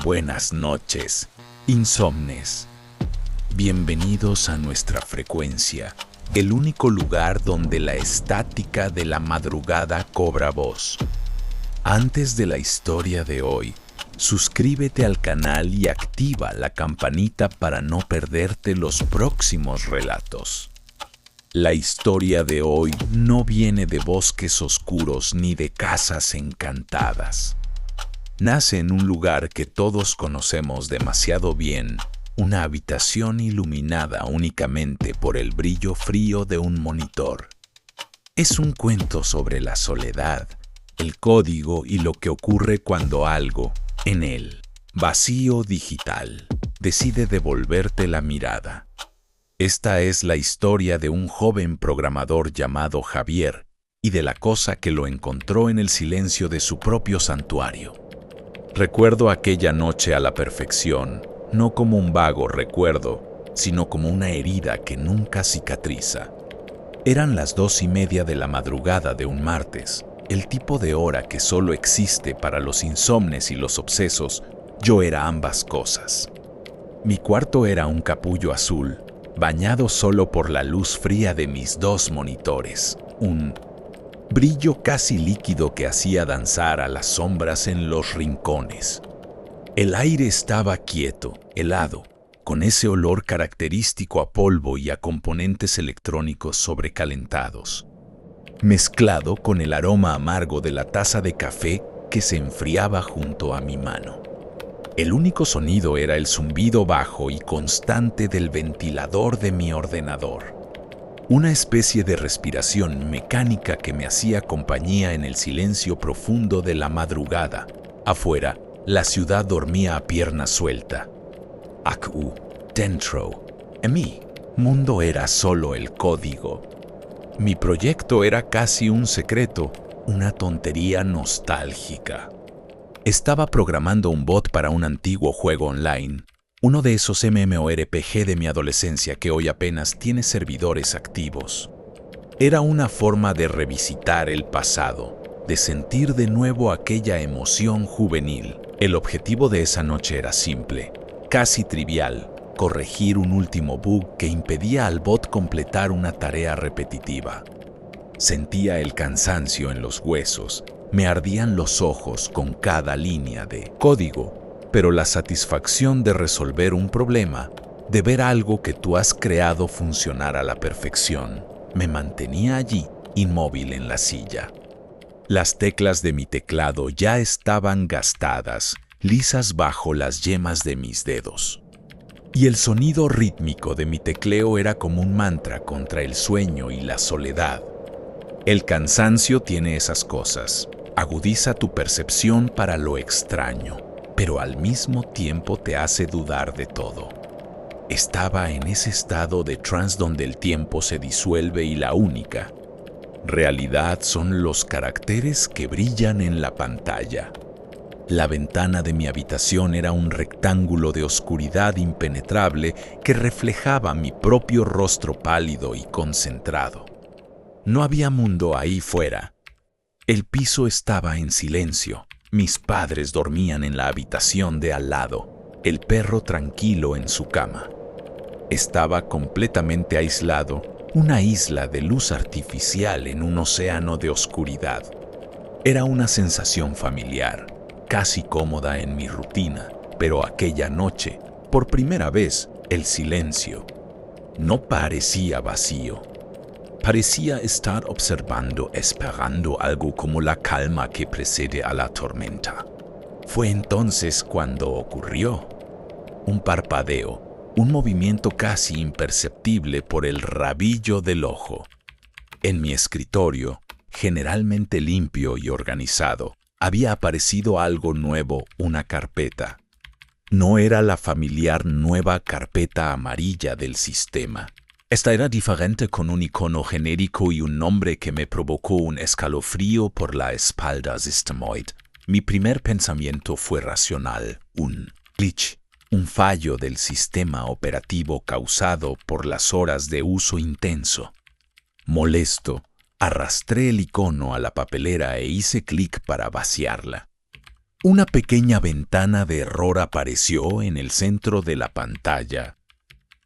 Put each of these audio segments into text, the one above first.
Buenas noches, insomnes. Bienvenidos a nuestra frecuencia, el único lugar donde la estática de la madrugada cobra voz. Antes de la historia de hoy, suscríbete al canal y activa la campanita para no perderte los próximos relatos. La historia de hoy no viene de bosques oscuros ni de casas encantadas. Nace en un lugar que todos conocemos demasiado bien, una habitación iluminada únicamente por el brillo frío de un monitor. Es un cuento sobre la soledad, el código y lo que ocurre cuando algo, en el vacío digital, decide devolverte la mirada. Esta es la historia de un joven programador llamado Javier y de la cosa que lo encontró en el silencio de su propio santuario. Recuerdo aquella noche a la perfección, no como un vago recuerdo, sino como una herida que nunca cicatriza. Eran las 2:30 de la madrugada de un martes, el tipo de hora que solo existe para los insomnes y los obsesos. Yo era ambas cosas. Mi cuarto era un capullo azul, bañado solo por la luz fría de mis dos monitores, un brillo casi líquido que hacía danzar a las sombras en los rincones. El aire estaba quieto, helado, con ese olor característico a polvo y a componentes electrónicos sobrecalentados, mezclado con el aroma amargo de la taza de café que se enfriaba junto a mi mano. El único sonido era el zumbido bajo y constante del ventilador de mi ordenador. Una especie de respiración mecánica que me hacía compañía en el silencio profundo de la madrugada. Afuera, la ciudad dormía a pierna suelta. Aquí, dentro, en mi mundo era solo el código. Mi proyecto era casi un secreto, una tontería nostálgica. Estaba programando un bot para un antiguo juego online. Uno de esos MMORPG de mi adolescencia que hoy apenas tiene servidores activos. Era una forma de revisitar el pasado, de sentir de nuevo aquella emoción juvenil. El objetivo de esa noche era simple, casi trivial: corregir un último bug que impedía al bot completar una tarea repetitiva. Sentía el cansancio en los huesos, me ardían los ojos con cada línea de código, pero la satisfacción de resolver un problema, de ver algo que tú has creado funcionar a la perfección, me mantenía allí, inmóvil en la silla. Las teclas de mi teclado ya estaban gastadas, lisas bajo las yemas de mis dedos. Y el sonido rítmico de mi tecleo era como un mantra contra el sueño y la soledad. El cansancio tiene esas cosas, agudiza tu percepción para lo extraño, pero al mismo tiempo te hace dudar de todo. Estaba en ese estado de trance donde el tiempo se disuelve y la única realidad son los caracteres que brillan en la pantalla. La ventana de mi habitación era un rectángulo de oscuridad impenetrable que reflejaba mi propio rostro pálido y concentrado. No había mundo ahí fuera. El piso estaba en silencio. Mis padres dormían en la habitación de al lado, el perro tranquilo en su cama. Estaba completamente aislado, una isla de luz artificial en un océano de oscuridad. Era una sensación familiar, casi cómoda en mi rutina, pero aquella noche, por primera vez, el silencio no parecía vacío. Parecía estar observando, esperando algo como la calma que precede a la tormenta. Fue entonces cuando ocurrió. Un parpadeo, un movimiento casi imperceptible por el rabillo del ojo. En mi escritorio, generalmente limpio y organizado, había aparecido algo nuevo, una carpeta. No era la familiar nueva carpeta amarilla del sistema. Esta era diferente, con un icono genérico y un nombre que me provocó un escalofrío por la espalda sistemoid. Mi primer pensamiento fue racional, un glitch, un fallo del sistema operativo causado por las horas de uso intenso. Molesto, arrastré el icono a la papelera e hice clic para vaciarla. Una pequeña ventana de error apareció en el centro de la pantalla.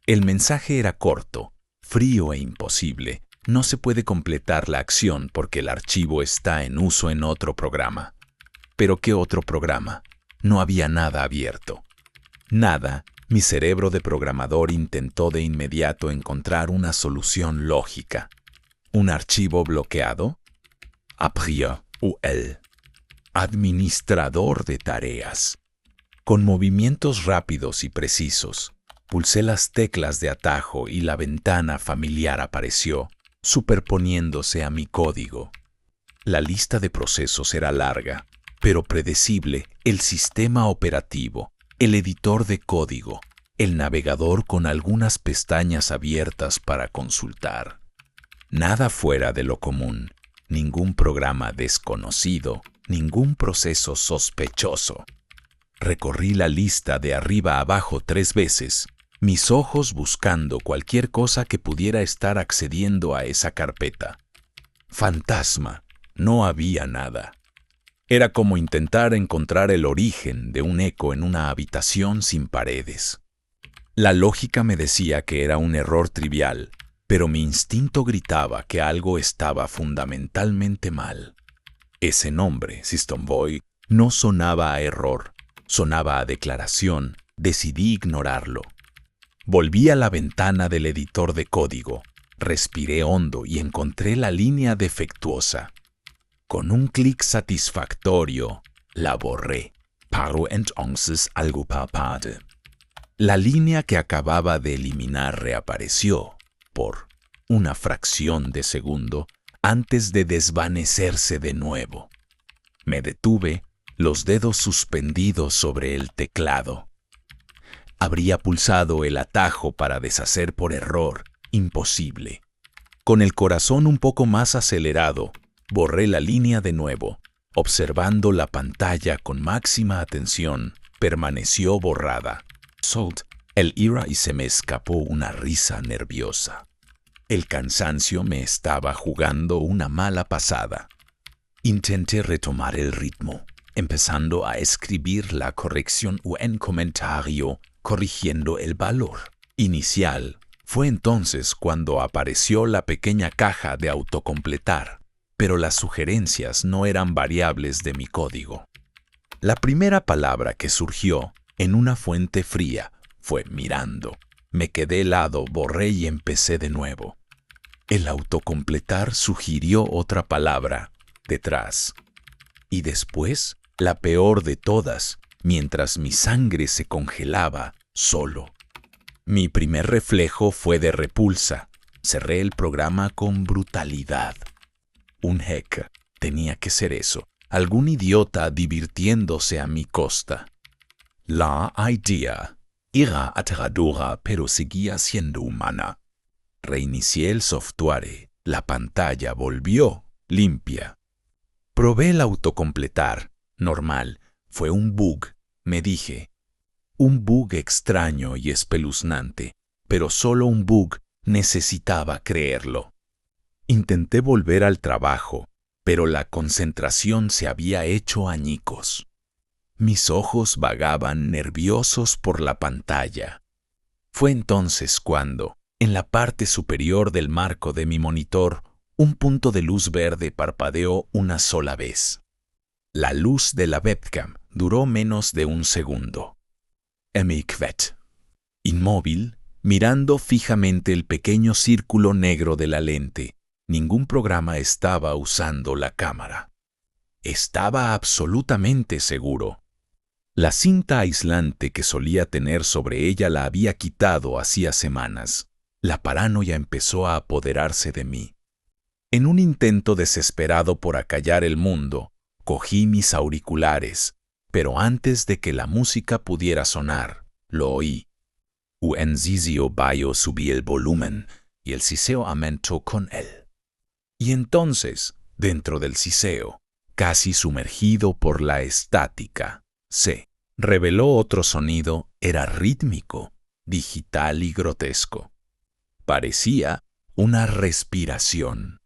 El mensaje era corto, frío e imposible. No se puede completar la acción porque el archivo está en uso en otro programa. ¿Pero qué otro programa? No había nada abierto. Nada. Mi cerebro de programador intentó de inmediato encontrar una solución lógica. ¿Un archivo bloqueado? APRIA-UL. Administrador de tareas. Con movimientos rápidos y precisos, pulsé las teclas de atajo y la ventana familiar apareció, superponiéndose a mi código. La lista de procesos era larga, pero predecible: el sistema operativo, el editor de código, el navegador con algunas pestañas abiertas para consultar. Nada fuera de lo común, ningún programa desconocido, ningún proceso sospechoso. Recorrí la lista de arriba a abajo 3 veces, mis ojos buscando cualquier cosa que pudiera estar accediendo a esa carpeta. Fantasma, no había nada. Era como intentar encontrar el origen de un eco en una habitación sin paredes. La lógica me decía que era un error trivial, pero mi instinto gritaba que algo estaba fundamentalmente mal. Ese nombre, System Boy, no sonaba a error, sonaba a declaración. Decidí ignorarlo. Volví a la ventana del editor de código, respiré hondo y encontré la línea defectuosa. Con un clic satisfactorio, la borré. Paro entonces algo papade. La línea que acababa de eliminar reapareció, por una fracción de segundo, antes de desvanecerse de nuevo. Me detuve, los dedos suspendidos sobre el teclado. Habría pulsado el atajo para deshacer por error. Imposible. Con el corazón un poco más acelerado, borré la línea de nuevo. Observando la pantalla con máxima atención, permaneció borrada. Salt el ira y se me escapó una risa nerviosa. El cansancio me estaba jugando una mala pasada. Intenté retomar el ritmo, empezando a escribir la corrección en comentario, corrigiendo el valor inicial. Fue entonces cuando apareció la pequeña caja de autocompletar, pero las sugerencias no eran variables de mi código. La primera palabra que surgió en una fuente fría fue mirando. Me quedé helado, borré y empecé de nuevo. El autocompletar sugirió otra palabra, detrás. Y después, la peor de todas, mientras mi sangre se congelaba, solo. Mi primer reflejo fue de repulsa. Cerré el programa con brutalidad. Un hack. Tenía que ser eso. Algún idiota divirtiéndose a mi costa. La idea era aterradora, pero seguía siendo humana. Reinicié el software. La pantalla volvió limpia. Probé el autocompletar. Normal. Fue un bug, me dije. Un bug extraño y espeluznante, pero solo un bug. Necesitaba creerlo. Intenté volver al trabajo, pero la concentración se había hecho añicos. Mis ojos vagaban nerviosos por la pantalla. Fue entonces cuando, en la parte superior del marco de mi monitor, un punto de luz verde parpadeó una sola vez. La luz de la webcam duró menos de un segundo. Emikvet. Inmóvil, mirando fijamente el pequeño círculo negro de la lente, ningún programa estaba usando la cámara. Estaba absolutamente seguro. La cinta aislante que solía tener sobre ella la había quitado hacía semanas. La paranoia empezó a apoderarse de mí. En un intento desesperado por acallar el mundo, cogí mis auriculares, pero antes de que la música pudiera sonar, lo oí. Uenzizio Bayo subí el volumen y el siseo aumentó con él. Y entonces, dentro del siseo, casi sumergido por la estática, se reveló otro sonido. Era rítmico, digital y grotesco. Parecía una respiración,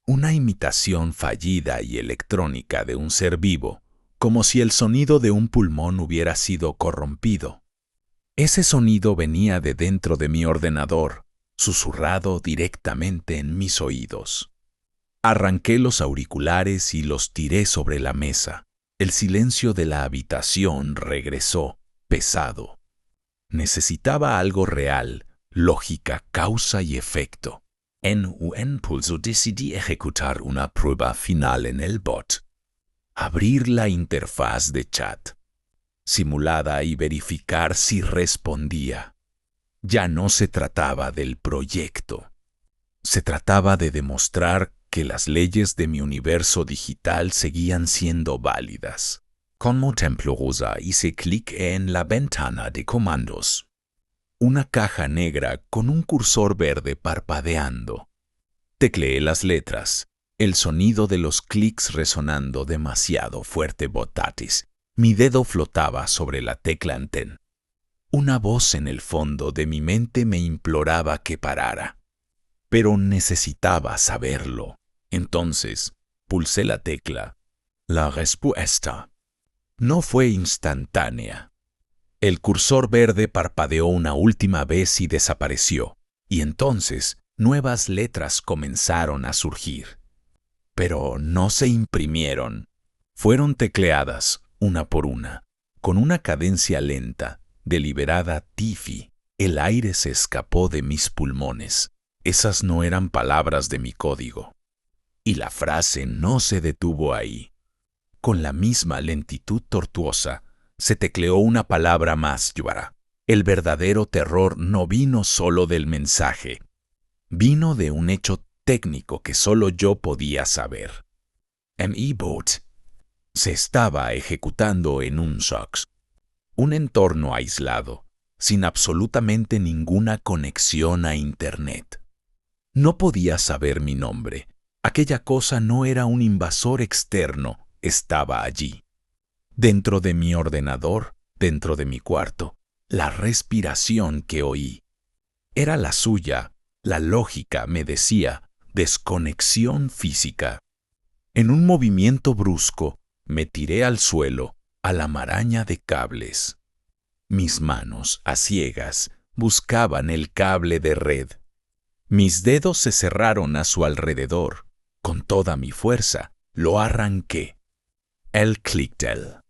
una imitación fallida y electrónica de un ser vivo, como si el sonido de un pulmón hubiera sido corrompido. Ese sonido venía de dentro de mi ordenador, susurrado directamente en mis oídos. Arranqué los auriculares y los tiré sobre la mesa. El silencio de la habitación regresó, pesado. Necesitaba algo real, lógica, causa y efecto. En un impulso decidí ejecutar una prueba final en el bot. Abrir la interfaz de chat simulada y verificar si respondía. Ya no se trataba del proyecto. Se trataba de demostrar que las leyes de mi universo digital seguían siendo válidas. Como temblorosa hice clic en la ventana de comandos. Una caja negra con un cursor verde parpadeando. Tecleé las letras, el sonido de los clics resonando demasiado fuerte botatis. Mi dedo flotaba sobre la tecla Enter. Una voz en el fondo de mi mente me imploraba que parara. Pero necesitaba saberlo. Entonces, pulsé la tecla. La respuesta no fue instantánea. El cursor verde parpadeó una última vez y desapareció. Y entonces, nuevas letras comenzaron a surgir. Pero no se imprimieron. Fueron tecleadas, una por una, con una cadencia lenta, deliberada tifi. El aire se escapó de mis pulmones. Esas no eran palabras de mi código. Y la frase no se detuvo ahí. Con la misma lentitud tortuosa, se tecleó una palabra más, Yuara. El verdadero terror no vino solo del mensaje. Vino de un hecho técnico que solo yo podía saber. ME-Bot se estaba ejecutando en un SOX, un entorno aislado, sin absolutamente ninguna conexión a Internet. No podía saber mi nombre. Aquella cosa no era un invasor externo, estaba allí. Dentro de mi ordenador, dentro de mi cuarto, la respiración que oí. Era la suya, la lógica me decía, desconexión física. En un movimiento brusco, me tiré al suelo, a la maraña de cables. Mis manos, a ciegas, buscaban el cable de red. Mis dedos se cerraron a su alrededor. Con toda mi fuerza, lo arranqué. El clic-tel.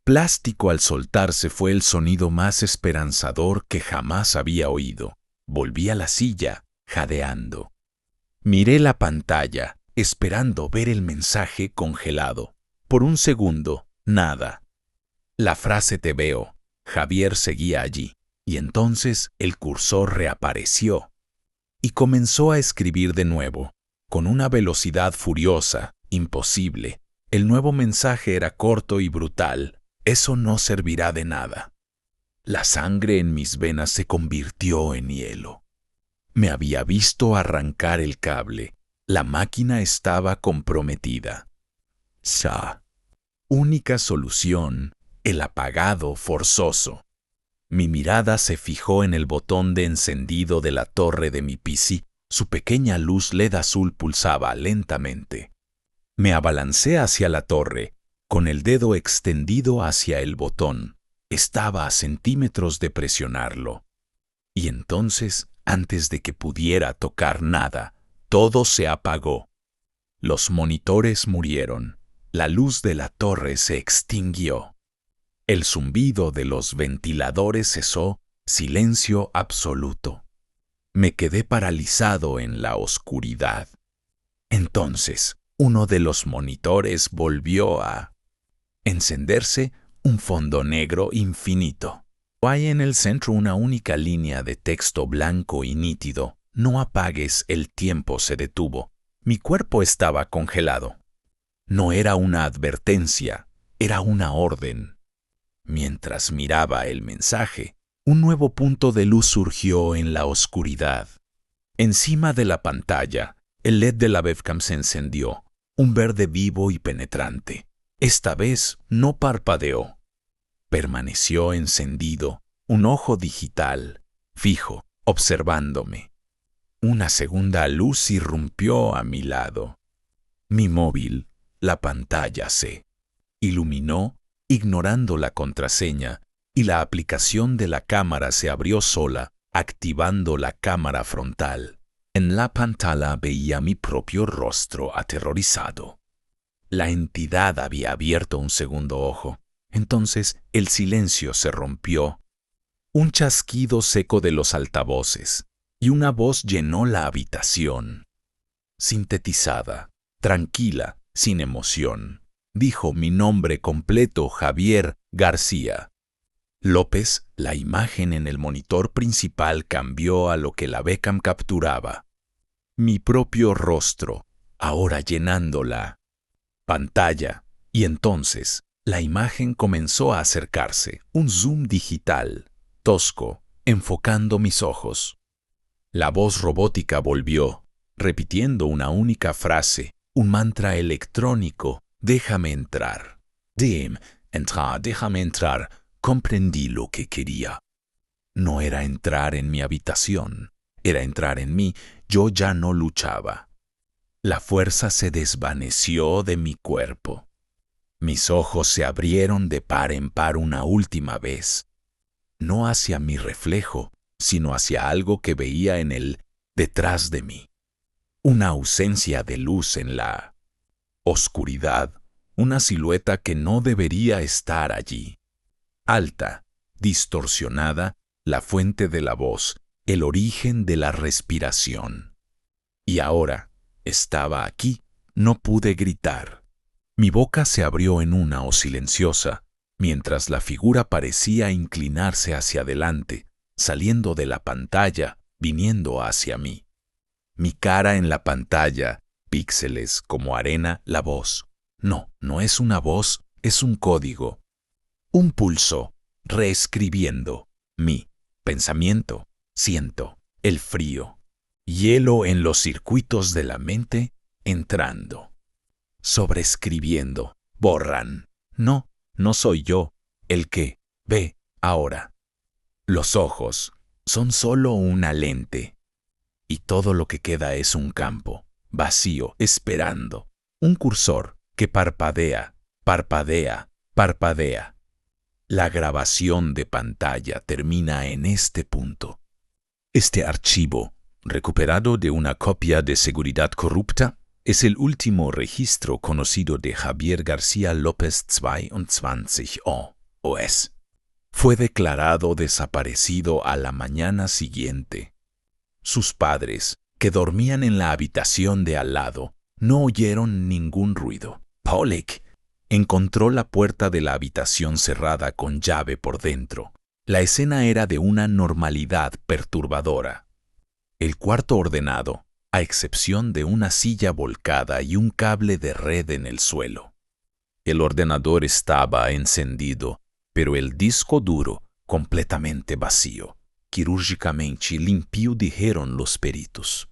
Plástico al soltarse fue el sonido más esperanzador que jamás había oído. Volví a la silla, jadeando. Miré la pantalla, esperando ver el mensaje congelado. Por un segundo, nada. La frase "te veo". Javier seguía allí, y entonces el cursor reapareció. Y comenzó a escribir de nuevo, con una velocidad furiosa, imposible. El nuevo mensaje era corto y brutal. Eso no servirá de nada. La sangre en mis venas se convirtió en hielo. Me había visto arrancar el cable. La máquina estaba comprometida. Única solución, el apagado forzoso. Mi mirada se fijó en el botón de encendido de la torre de mi PC. Su pequeña luz LED azul pulsaba lentamente. Me abalancé hacia la torre, con el dedo extendido hacia el botón. Estaba a centímetros de presionarlo. Y entonces, antes de que pudiera tocar nada, todo se apagó. Los monitores murieron. La luz de la torre se extinguió. El zumbido de los ventiladores cesó, silencio absoluto. Me quedé paralizado en la oscuridad. Entonces, uno de los monitores volvió a encenderse, un fondo negro infinito. Hay en el centro una única línea de texto blanco y nítido. No apagues, el tiempo se detuvo. Mi cuerpo estaba congelado. No era una advertencia, era una orden. Mientras miraba el mensaje, un nuevo punto de luz surgió en la oscuridad. Encima de la pantalla, el LED de la webcam se encendió, un verde vivo y penetrante. Esta vez no parpadeó. Permaneció encendido, un ojo digital, fijo, observándome. Una segunda luz irrumpió a mi lado. Mi móvil, la pantalla C. Iluminó, ignorando la contraseña, y la aplicación de la cámara se abrió sola, activando la cámara frontal. En la pantalla veía mi propio rostro aterrorizado. La entidad había abierto un segundo ojo. Entonces el silencio se rompió. Un chasquido seco de los altavoces, y una voz llenó la habitación. Sintetizada, tranquila, sin emoción, dijo mi nombre completo: Javier García López. La imagen en el monitor principal cambió a lo que la webcam capturaba. Mi propio rostro, ahora llenando la pantalla, y entonces la imagen comenzó a acercarse, un zoom digital, tosco, enfocando mis ojos. La voz robótica volvió, repitiendo una única frase, un mantra electrónico: déjame entrar. Déjame entrar. Comprendí lo que quería. No era entrar en mi habitación, era entrar en mí. Yo ya no luchaba. La fuerza se desvaneció de mi cuerpo. Mis ojos se abrieron de par en par una última vez, no hacia mi reflejo, sino hacia algo que veía en él detrás de mí. Una ausencia de luz en la oscuridad, una silueta que no debería estar allí. Alta, distorsionada, la fuente de la voz, el origen de la respiración. Y ahora estaba aquí, no pude gritar. Mi boca se abrió en una o silenciosa, mientras la figura parecía inclinarse hacia adelante, saliendo de la pantalla, viniendo hacia mí. Mi cara en la pantalla, píxeles como arena, la voz. No, no es una voz, es un código. Un pulso, reescribiendo. Mi pensamiento, siento, el frío. Hielo en los circuitos de la mente, entrando. Sobreescribiendo, borran. No, no soy yo el que ve ahora. Los ojos son solo una lente. Y todo lo que queda es un campo, vacío, esperando. Un cursor que parpadea, parpadea, parpadea. La grabación de pantalla termina en este punto. Este archivo, recuperado de una copia de seguridad corrupta, es el último registro conocido de Javier García López 22 OS. Fue declarado desaparecido a la mañana siguiente. Sus padres, que dormían en la habitación de al lado, no oyeron ningún ruido. Pollock encontró la puerta de la habitación cerrada con llave por dentro. La escena era de una normalidad perturbadora. El cuarto ordenado, a excepción de una silla volcada y un cable de red en el suelo. El ordenador estaba encendido, pero el disco duro completamente vacío. Quirúrgicamente limpio, dijeron los peritos.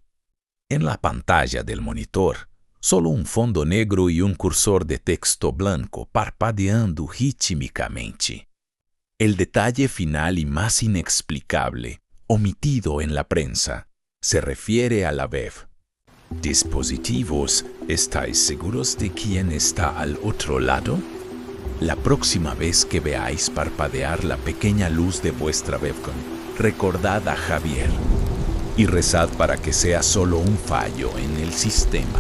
En la pantalla del monitor, solo un fondo negro y un cursor de texto blanco parpadeando rítmicamente. El detalle final y más inexplicable, omitido en la prensa, se refiere a la web. Dispositivos, ¿estáis seguros de quién está al otro lado? La próxima vez que veáis parpadear la pequeña luz de vuestra webcam, recordad a Javier y rezad para que sea solo un fallo en el sistema.